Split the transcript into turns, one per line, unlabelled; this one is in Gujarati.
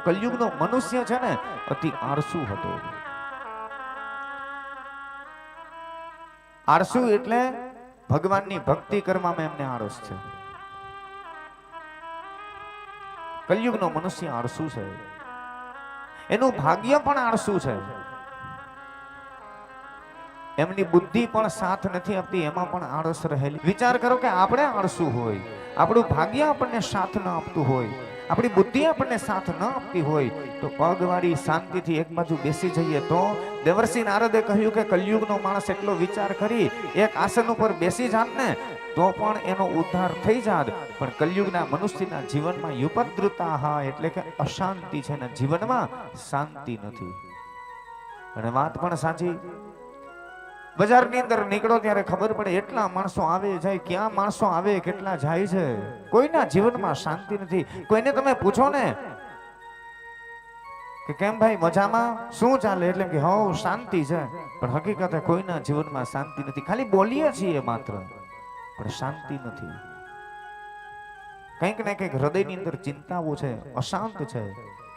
કલયુગનો મનુષ્ય છે ને અતિ આળસુ હતો. આળસુ એટલે ભગવાનની ભક્તિ કરવામાં એમને આળસ છે. કલયુગનો મનુષ્ય આળસુ છે, એનું ભાગ્ય પણ આળસુ છે, એમની બુદ્ધિ પણ સાથ નથી આપતી, એમાં પણ આળસ રહેલી. વિચાર કરો કે આપણે આળસુ હોય, આપણું ભાગ્ય આપણને સાથ ન આપતું હોય, આપણી બુદ્ધિ આપણને સાથ ન આપતી હોય, તો પગવાળી શાંતિથી એક બાજુ બેસી જઈએ તો દેવર્ષિ નારદે કહ્યું કે કલયુગનો માણસ એટલો વિચાર કરી એક આસન ઉપર બેસી જાત ને તો પણ એનો ઉદ્ધાર થઈ જાત. પણ કલયુગના મનુષ્યના જીવનમાં યુપદ્રુતા એટલે કે અશાંતિ છે ને જીવનમાં શાંતિ નથી. અને વાત પણ સાચી. બજારની અંદર નીકળો ત્યારે ખબર પડે એટલા માણસો આવે જાય, ક્યાં માણસો આવે કેટલા જાય છે, કોઈના જીવનમાં શાંતિ નથી. કોઈને તમે પૂછો ને કે કેમ ભાઈ મજામાં, શું ચાલે, એટલે કે હો શાંતિ છે, પણ હકીકતે કોઈના જીવનમાં શાંતિ નથી. ખાલી બોલીએ છીએ માત્ર, પણ શાંતિ નથી. કંઈક ને કંઈક હૃદયની અંદર ચિંતાઓ છે, અશાંત છે.